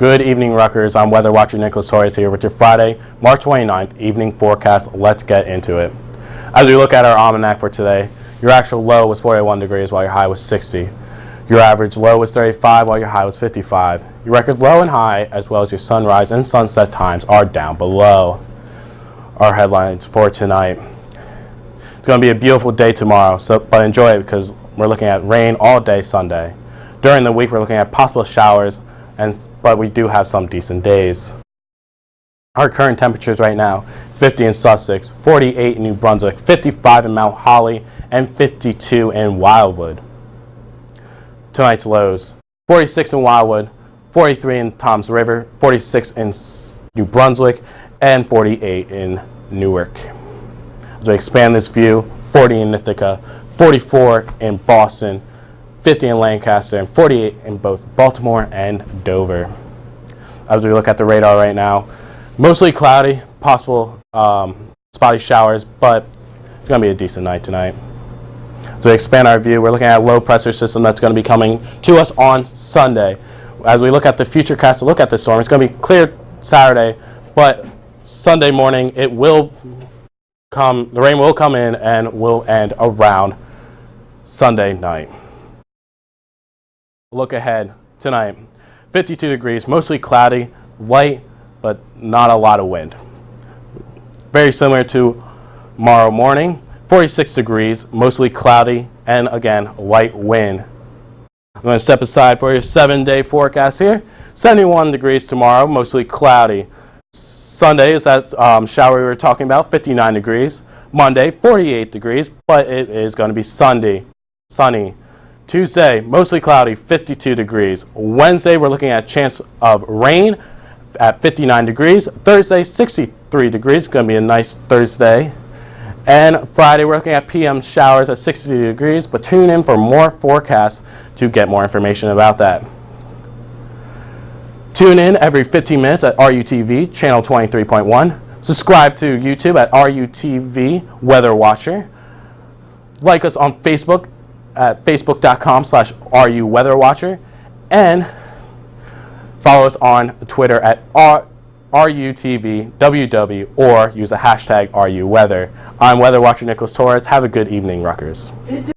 Good evening, Rutgers. I'm WeatherWatcher Nicholas Torres here with your Friday, March 29th evening forecast. Let's get into it. As we look at our almanac for today, your actual low was 41 degrees while your high was 60. Your average low was 35 while your high was 55. Your record low and high, as well as your sunrise and sunset times, are down below. Our headlines for tonight. It's going to be a beautiful day tomorrow, but enjoy it because we're looking at rain all day Sunday. During the week, we're looking at possible showers, but we do have some decent days. Our current temperatures right now, 50 in Sussex, 48 in New Brunswick, 55 in Mount Holly, and 52 in Wildwood. Tonight's lows, 46 in Wildwood, 43 in Toms River, 46 in New Brunswick, and 48 in Newark. As we expand this view, 40 in Ithaca, 44 in Boston, 50 in Lancaster, and 48 in both Baltimore and Dover. As we look at the radar right now, mostly cloudy, possible spotty showers, but it's going to be a decent night tonight. As we expand our view, we're looking at a low pressure system that's going to be coming to us on Sunday. As we look at the futurecast to look at the storm, it's going to be clear Saturday, but Sunday morning the rain will come in and will end around Sunday night. Look ahead tonight, 52 degrees, mostly cloudy, light, but not a lot of wind. Very similar to tomorrow morning, 46 degrees, mostly cloudy, and again, light wind. I'm going to step aside for your 7-day forecast here. 71 degrees tomorrow, mostly cloudy. Sunday is that shower we were talking about, 59 degrees. Monday, 48 degrees, but it is going to be sunny. Tuesday, mostly cloudy, 52 degrees. Wednesday, we're looking at a chance of rain at 59 degrees. Thursday, 63 degrees. It's going to be a nice Thursday. And Friday, we're looking at PM showers at 60 degrees, but tune in for more forecasts to get more information about that. Tune in every 15 minutes at RUTV, channel 23.1. Subscribe to YouTube at RUTV Weather Watcher. Like us on Facebook at facebook.com/RUWeatherWatcher, and follow us on Twitter at RUTVWW, or use a hashtag RUWeather. I'm WeatherWatcher Nicholas Torres. Have a good evening, Rutgers.